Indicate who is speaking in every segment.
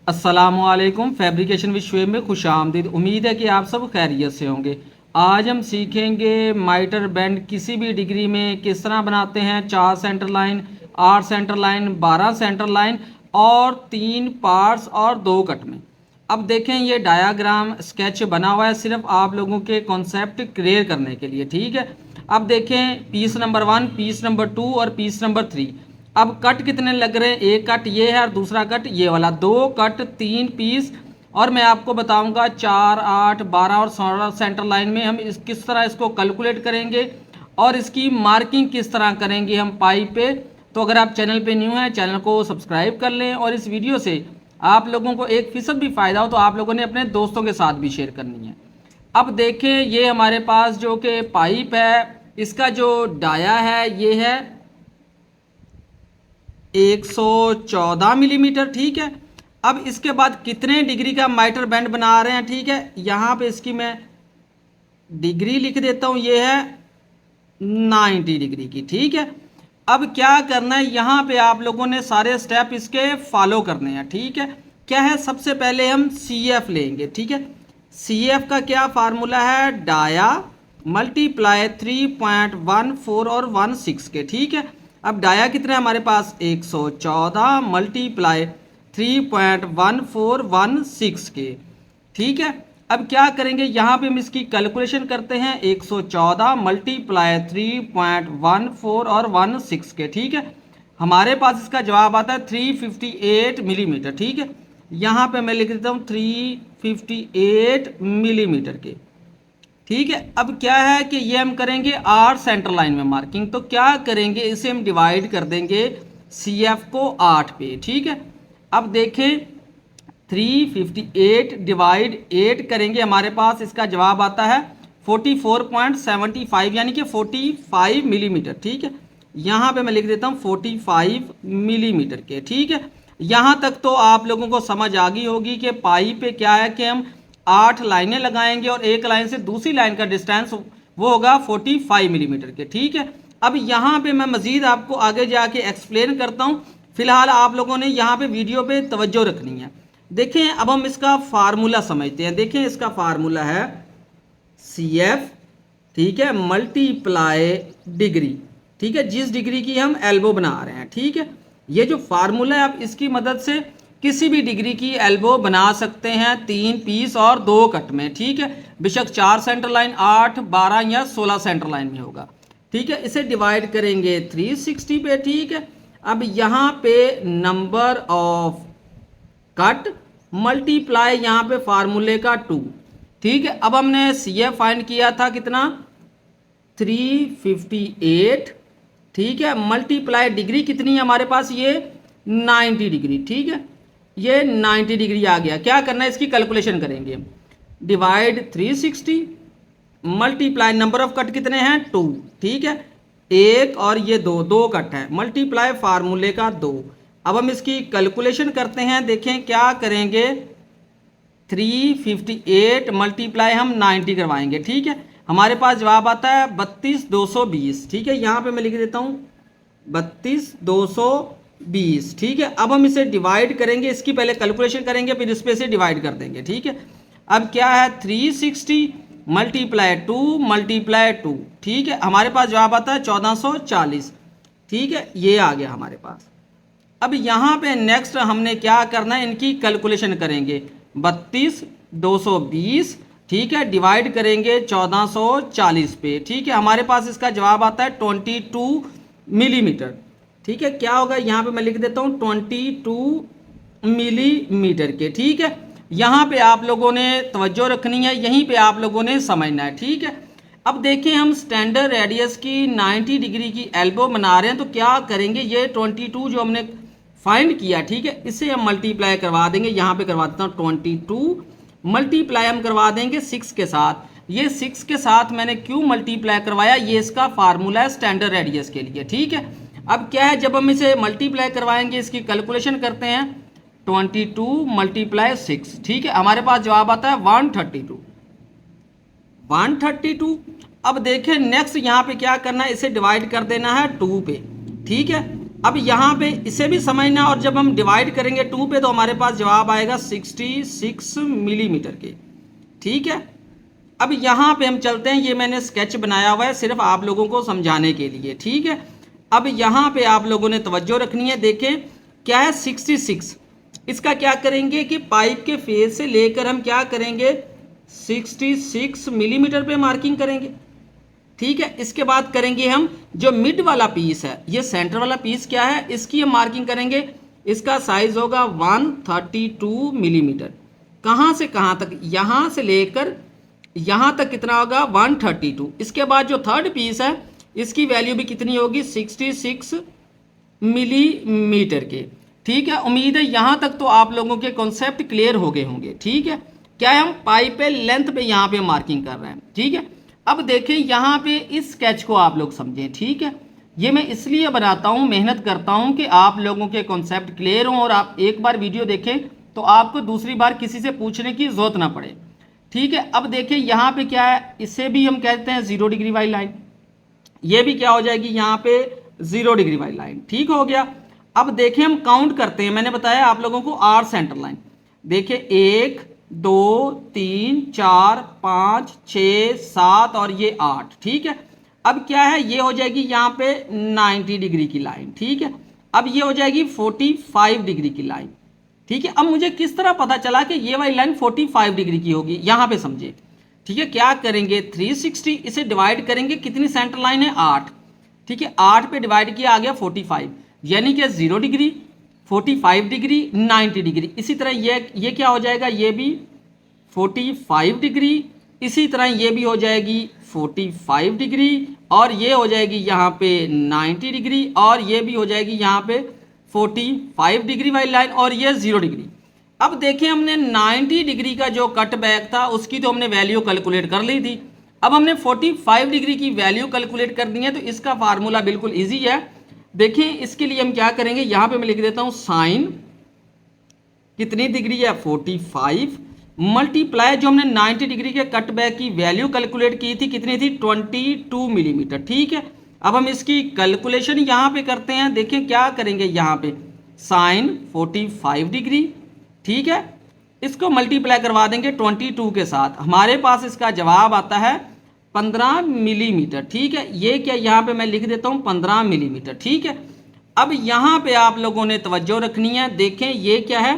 Speaker 1: अस्सलामुअलैकुम। Fabrication with Shoaib में खुश आमदीद। उम्मीद है कि आप सब खैरियत से होंगे। आज हम सीखेंगे माइटर बैंड किसी भी डिग्री में किस तरह बनाते हैं। 4 centre line, 8 centre line, 12 centre line और 3 पार्ट्स और 2 कट में। अब देखें, ये डायाग्राम स्केच बना हुआ है सिर्फ आप लोगों के कॉन्सेप्ट क्लियर करने के लिए, ठीक है। अब देखें, पीस नंबर 1, पीस नंबर 2 और पीस नंबर 3। अब कट कितने लग रहे हैं? एक कट ये है और दूसरा कट ये वाला। 2 कट 3 पीस। और मैं आपको बताऊंगा 4, 8, 12 और 16 सेंटर लाइन में हम किस तरह इसको कैलकुलेट करेंगे और इसकी मार्किंग किस तरह करेंगे हम पाइप पे। तो अगर आप चैनल पे न्यू हैं, चैनल को सब्सक्राइब कर लें और इस वीडियो से आप लोगों को 1% भी फ़ायदा हो तो आप लोगों ने अपने दोस्तों के साथ भी शेयर करनी है। अब देखें, ये हमारे पास जो कि पाइप है, इसका जो डाया है ये है 114 मिलीमीटर, ठीक है। अब इसके बाद कितने डिग्री का माइटर बैंड बना रहे हैं, ठीक है। यहाँ पे इसकी मैं डिग्री लिख देता हूँ, ये है 90 डिग्री की, ठीक है। अब क्या करना है, यहाँ पे आप लोगों ने सारे स्टेप इसके फॉलो करने हैं, ठीक है। क्या है, सबसे पहले हम CF लेंगे, ठीक है। CF का क्या फार्मूला है? डाया मल्टीप्लाई 3.14 और 16 के, ठीक है। अब डाया कितना है हमारे पास? 114 मल्टीप्लाई 3.1416 के, ठीक है। अब क्या करेंगे, यहाँ पे हम इसकी कैलकुलेशन करते हैं। 114 मल्टीप्लाई 3.14 और 16 के, ठीक है। हमारे पास इसका जवाब आता है 358 मिलीमीटर, ठीक है। यहाँ पे मैं लिख देता हूँ 358 मिलीमीटर के, ठीक है। अब क्या है कि ये हम करेंगे 8 सेंटर लाइन में मार्किंग। तो क्या करेंगे, इसे हम डिवाइड कर देंगे CF को 8 पे, ठीक है। अब देखें, 358 डिवाइड 8 करेंगे, हमारे पास इसका जवाब आता है 44.75 यानी कि 45 मिलीमीटर, ठीक है। यहाँ पे मैं लिख देता हूँ 45 मिलीमीटर के, ठीक है। यहाँ तक तो आप लोगों को समझ आ गई होगी कि पाइप पे क्या है कि हम 8 लाइनें लगाएंगे और एक लाइन से दूसरी लाइन का डिस्टेंस वो होगा 45 मिलीमीटर के, ठीक है। अब यहाँ पे मैं मज़ीद आपको आगे जाके एक्सप्लेन करता हूँ। फिलहाल आप लोगों ने यहाँ पे वीडियो पे तवज्जो रखनी है। देखें, अब हम इसका फार्मूला समझते हैं। देखें, इसका फार्मूला है CF, ठीक है, मल्टीप्लाई डिग्री, ठीक है, जिस डिग्री की हम एल्बो बना रहे हैं, ठीक है। ये जो फार्मूला है, आप इसकी मदद से किसी भी डिग्री की एल्बो बना सकते हैं 3 पीस और 2 कट में, ठीक है। बेशक 4 सेंटर लाइन, 8, 12 या 16 सेंटर लाइन में होगा, ठीक है। इसे डिवाइड करेंगे 360 पे, ठीक है। अब यहाँ पे नंबर ऑफ कट मल्टीप्लाई यहाँ पे फार्मूले का 2, ठीक है। अब हमने CF फाइंड किया था कितना? 358, ठीक है, मल्टीप्लाई डिग्री कितनी है हमारे पास? ये 90 डिग्री, ठीक है। ये 90 डिग्री आ गया। क्या करना है, इसकी कैलकुलेशन करेंगे। Divide 360 multiply number of cut कितने हैं? 2, ठीक है। एक और ये 2 कट है, मल्टीप्लाई फार्मूले का 2। अब हम इसकी कैलकुलेशन करते हैं। देखें क्या करेंगे, 358 मल्टीप्लाई हम 90 करवाएंगे, ठीक है। हमारे पास जवाब आता है 32,220, ठीक है। यहाँ पे मैं लिख देता हूँ 32,220, ठीक है। अब हम इसे डिवाइड करेंगे, इसकी पहले कैलकुलेशन करेंगे फिर इस पे से डिवाइड कर देंगे, ठीक है। अब क्या है, 360 मल्टीप्लाई 2 मल्टीप्लाई 2, ठीक है। हमारे पास जवाब आता है 1440, ठीक है। ये आ गया हमारे पास। अब यहाँ पे नेक्स्ट हमने क्या करना है, इनकी कैलकुलेशन करेंगे। 32,220, ठीक है, डिवाइड करेंगे 1440 पे, ठीक है। हमारे पास इसका जवाब आता है 22 मिलीमीटर, ठीक है। क्या होगा, यहाँ पे मैं लिख देता हूँ 22 मिलीमीटर के, ठीक है। यहाँ पे आप लोगों ने तवज्जो रखनी है, यहीं पे आप लोगों ने समझना है, ठीक है। अब देखें, हम स्टैंडर्ड रेडियस की 90 डिग्री की एल्बो बना रहे हैं। तो क्या करेंगे, ये 22 जो हमने फाइंड किया, ठीक है, इसे हम मल्टीप्लाई करवा देंगे। यहाँ पे करवा देता हूँ 22 मल्टीप्लाई हम करवा देंगे 6 के साथ। ये 6 के साथ मैंने क्यों मल्टीप्लाई करवाया, ये इसका फार्मूला है स्टैंडर्ड रेडियस के लिए, ठीक है। अब क्या है, जब हम इसे मल्टीप्लाई करवाएंगे, इसकी कैलकुलेशन करते हैं। 22 मल्टीप्लाई 6, ठीक है। हमारे पास जवाब आता है 132। अब देखें नेक्स्ट यहाँ पे क्या करना है, इसे डिवाइड कर देना है 2 पे, ठीक है। अब यहाँ पे इसे भी समझना, और जब हम डिवाइड करेंगे 2 पे तो हमारे पास जवाब आएगा 66 मिलीमीटर के, ठीक है। अब यहाँ पे हम चलते हैं, ये मैंने स्केच बनाया हुआ है सिर्फ आप लोगों को समझाने के लिए, ठीक है। अब यहाँ पे आप लोगों ने तवज्जो रखनी है। देखें क्या है 66, इसका क्या करेंगे कि पाइप के फेस से लेकर हम क्या करेंगे 66 मिलीमीटर पे मार्किंग करेंगे, ठीक है। इसके बाद करेंगे हम जो मिड वाला पीस है, ये सेंटर वाला पीस क्या है, इसकी हम मार्किंग करेंगे। इसका साइज होगा 132 मिलीमीटर। कहाँ से कहाँ तक, यहाँ से लेकर यहाँ तक कितना होगा 132। इसके बाद जो थर्ड पीस है इसकी वैल्यू भी कितनी होगी 66 मिलीमीटर के, ठीक है। उम्मीद है यहाँ तक तो आप लोगों के कॉन्सेप्ट क्लियर हो गए होंगे, ठीक है। क्या है हम पाइप पे लेंथ पे यहाँ पे मार्किंग कर रहे हैं, ठीक है। अब देखें यहाँ पे इस स्केच को आप लोग समझें, ठीक है। ये मैं इसलिए बनाता हूँ, मेहनत करता हूँ कि आप लोगों के कॉन्सेप्ट क्लियर हों और आप एक बार वीडियो देखें तो आपको दूसरी बार किसी से पूछने की जरूरत ना पड़े, ठीक है। अब देखें यहाँ पे क्या है, इसे भी हम कहते हैं 0 डिग्री वाली लाइन, ये भी क्या हो जाएगी यहाँ पे 0 डिग्री वाली लाइन, ठीक हो गया। अब देखें हम काउंट करते हैं, मैंने बताया आप लोगों को 8 सेंटर लाइन। देखिए 1 2 3 4 5 6 7 और ये 8, ठीक है। अब क्या है, ये हो जाएगी यहाँ पे 90 डिग्री की लाइन, ठीक है। अब ये हो जाएगी 45 डिग्री की लाइन, ठीक है। अब मुझे किस तरह पता चला कि ये वाली लाइन 45 डिग्री की होगी, यहाँ पे समझे, ठीक है। क्या करेंगे 360, इसे डिवाइड करेंगे, कितनी सेंटर लाइन है 8, ठीक है। 8 पे डिवाइड किया आ गया 45, यानी कि 0 डिग्री 45 डिग्री 90 डिग्री। इसी तरह ये क्या हो जाएगा, ये भी 45 डिग्री, इसी तरह ये भी हो जाएगी 45 डिग्री, और ये हो जाएगी यहाँ पे 90 डिग्री, और ये भी हो जाएगी यहाँ पे 45 डिग्री वाली लाइन, और ये 0 डिग्री। अब देखें हमने 90 डिग्री का जो कट बैक था उसकी तो हमने वैल्यू कैलकुलेट कर ली थी। अब हमने 45 डिग्री की वैल्यू कैलकुलेट कर दी है, तो इसका फार्मूला बिल्कुल इजी है। देखें इसके लिए हम क्या करेंगे, यहाँ पे मैं लिख देता हूँ साइन कितनी डिग्री है 45 मल्टीप्लाई जो हमने 90 डिग्री के कट बैक की वैल्यू कैलकुलेट की थी, कितनी थी 22 मिलीमीटर, ठीक है। अब हम इसकी कैलकुलेशन यहाँ पे करते हैं। देखें क्या करेंगे, यहाँ पे साइन 45 डिग्री, ठीक है, इसको मल्टीप्लाई करवा देंगे 22 के साथ, हमारे पास इसका जवाब आता है 15 मिलीमीटर, ठीक है। ये क्या यहाँ पे मैं लिख देता हूँ 15 मिलीमीटर, ठीक है। अब यहाँ पे आप लोगों ने तवज्जो रखनी है। देखें ये क्या है,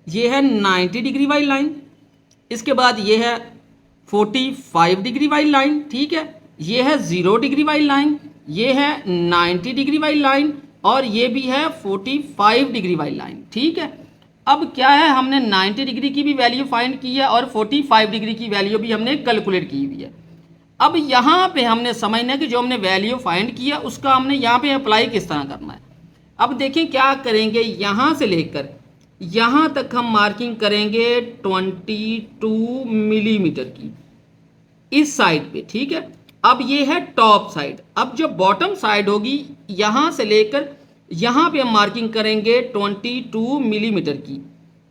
Speaker 1: ये है 90 डिग्री वाली लाइन, इसके बाद ये है 45 डिग्री वाली लाइन, ठीक है। ये है 0 डिग्री वाली लाइन, ये है 90 डिग्री वाली लाइन, और ये भी है 45 डिग्री वाली लाइन, ठीक है। अब क्या है, हमने 90 डिग्री की भी वैल्यू फाइंड की है और 45 डिग्री की वैल्यू भी हमने कैलकुलेट की हुई है। अब यहाँ पे हमने समझना है कि जो हमने वैल्यू फाइंड किया उसका हमने यहाँ पे अप्लाई किस तरह करना है। अब देखें क्या करेंगे, यहाँ से लेकर यहाँ तक हम मार्किंग करेंगे 22 मिलीमीटर की इस साइड पे, ठीक है। अब ये है टॉप साइड। अब जो बॉटम साइड होगी यहाँ से लेकर यहाँ पे हम मार्किंग करेंगे 22 मिलीमीटर की,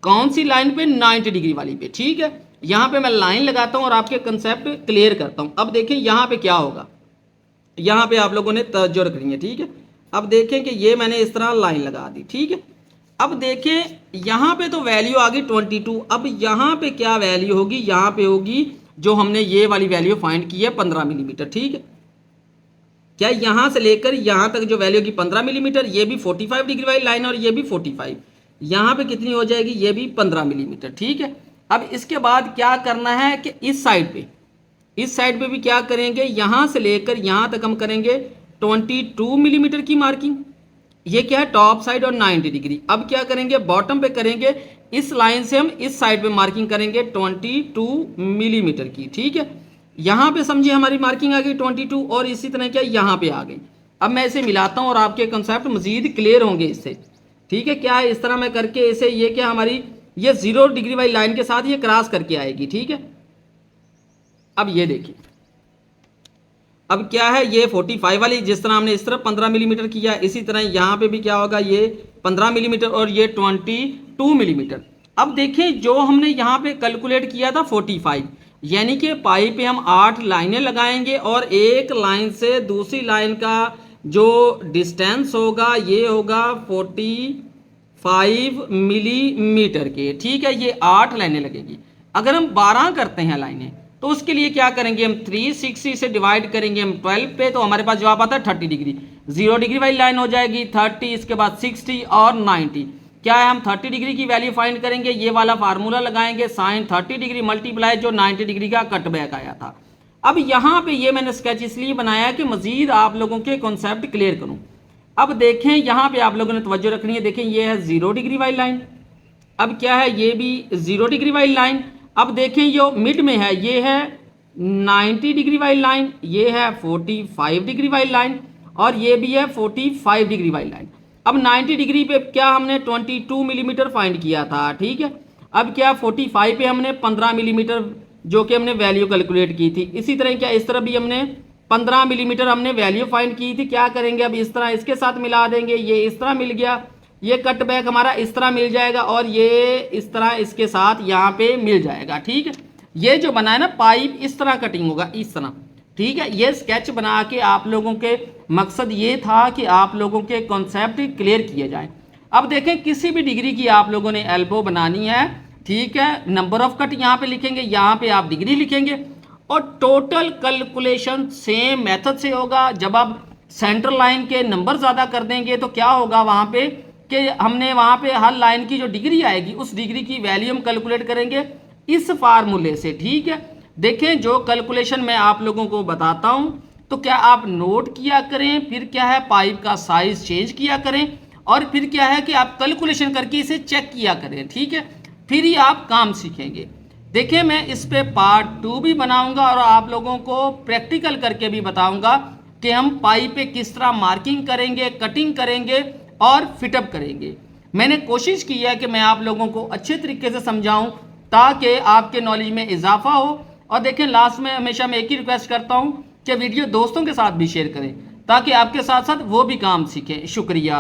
Speaker 1: कौन सी लाइन पे 90 डिग्री वाली पे, ठीक है। यहाँ पे मैं लाइन लगाता हूँ और आपके कंसेप्ट क्लियर करता हूँ। अब देखें यहाँ पे क्या होगा, यहाँ पे आप लोगों ने तवज्जो रखनी है, ठीक है। अब देखें कि ये मैंने इस तरह लाइन लगा दी, ठीक है। अब देखें यहाँ पे तो वैल्यू आ गई 22, अब यहाँ पे क्या वैल्यू होगी, यहाँ पे होगी जो हमने ये वाली वैल्यू फाइंड की है 15 मिलीमीटर, ठीक है। क्या यहाँ से लेकर यहाँ तक जो वैल्यू की 15 मिलीमीटर, ये भी 45 डिग्री वाली लाइन और ये भी 45, यहाँ पे कितनी हो जाएगी, ये भी 15 मिलीमीटर, ठीक है। अब इसके बाद क्या करना है कि इस साइड पे भी क्या करेंगे, यहाँ से लेकर यहाँ तक हम करेंगे 22 मिलीमीटर की मार्किंग, ये क्या है टॉप साइड और 90 डिग्री। अब क्या करेंगे, बॉटम पे करेंगे, इस लाइन से हम इस साइड पे मार्किंग करेंगे 22 मिलीमीटर की, ठीक है। यहाँ पे समझिए हमारी मार्किंग आ गई 22, और इसी तरह क्या यहाँ पे आ गई। अब मैं इसे मिलाता हूँ और आपके कंसेप्ट मजीद क्लियर होंगे इससे, ठीक है। क्या है, इस तरह मैं करके इसे, ये क्या हमारी ये 0 डिग्री वाली लाइन के साथ ये क्रॉस करके आएगी, ठीक है। अब ये देखिए, अब क्या है, ये 45 वाली जिस तरह हमने इस तरफ 15 मिलीमीटर किया, इसी तरह यहाँ पे भी क्या होगा, ये 15 मिलीमीटर और ये 22 मिलीमीटर। अब देखें जो हमने यहाँ पे कैलकुलेट किया था 45, यानी कि पाइप पे हम 8 लाइनें लगाएंगे और एक लाइन से दूसरी लाइन का जो डिस्टेंस होगा ये होगा 45 मिलीमीटर के, ठीक है। ये 8 लाइनें लगेगी। अगर हम 12 करते हैं लाइनें तो उसके लिए क्या करेंगे हम, 360 से डिवाइड करेंगे हम 12 पे, तो हमारे पास जवाब आता है 30 डिग्री। 0 डिग्री वाली लाइन हो जाएगी 30, इसके बाद 60 और 90। क्या है, हम 30 डिग्री की वैल्यू फाइंड करेंगे, ये वाला फार्मूला लगाएंगे, साइन 30 डिग्री मल्टीप्लाई जो 90 डिग्री का कटबैक आया था। अब यहाँ पे ये मैंने स्केच इसलिए बनाया कि मजीद आप लोगों के कॉन्सेप्ट क्लियर करूँ। अब देखें यहाँ पे आप लोगों ने तवज्जो रखनी है, देखें ये है 0 डिग्री वाली लाइन, अब क्या है ये भी 0 डिग्री वाली लाइन। अब देखें जो मिड में है ये है 90 डिग्री वाली लाइन, ये है 45 डिग्री वाली लाइन और ये भी है 45 डिग्री वाली लाइन। अब 90 डिग्री पे क्या हमने 22 मिलीमीटर फाइंड किया था, ठीक है। अब क्या 45 पे हमने 15 मिलीमीटर जो कि हमने वैल्यू कैलकुलेट की थी। इसी तरह क्या इस तरह भी हमने 15 मिलीमीटर हमने वैल्यू फाइंड की थी। क्या करेंगे अब इस तरह इसके साथ मिला देंगे, ये इस तरह मिल गया, ये कट बैक हमारा इस तरह मिल जाएगा और ये इस तरह इसके साथ यहाँ पे मिल जाएगा, ठीक है। ये जो बना है ना पाइप इस तरह कटिंग होगा इस तरह, ठीक है। ये स्केच बना के आप लोगों के मकसद ये था कि आप लोगों के कॉन्सेप्ट क्लियर किए जाएं। अब देखें किसी भी डिग्री की आप लोगों ने एल्बो बनानी है, ठीक है। नंबर ऑफ कट यहाँ पे लिखेंगे, यहाँ पे आप डिग्री लिखेंगे और टोटल कैलकुलेशन सेम मेथड से होगा। जब आप सेंटर लाइन के नंबर ज़्यादा कर देंगे तो क्या होगा वहाँ पे कि हमने वहाँ पे हर लाइन की जो डिग्री आएगी उस डिग्री की वैल्यू हम कैलकुलेट करेंगे इस फार्मूले से, ठीक है। देखें जो कैलकुलेशन मैं आप लोगों को बताता हूँ तो क्या आप नोट किया करें, फिर क्या है पाइप का साइज चेंज किया करें और फिर क्या है कि आप कैलकुलेशन करके इसे चेक किया करें, ठीक है। फिर ही आप काम सीखेंगे। देखिए मैं इस पे पार्ट 2 भी बनाऊंगा और आप लोगों को प्रैक्टिकल करके भी बताऊंगा कि हम पाइप पे किस तरह मार्किंग करेंगे, कटिंग करेंगे और फिटअप करेंगे। मैंने कोशिश की है कि मैं आप लोगों को अच्छे तरीके से समझाऊं ताकि आपके नॉलेज में इजाफा हो। और देखें लास्ट में हमेशा मैं एक ही रिक्वेस्ट करता हूं कि वीडियो दोस्तों के साथ भी शेयर करें ताकि आपके साथ साथ वो भी काम सीखें। शुक्रिया।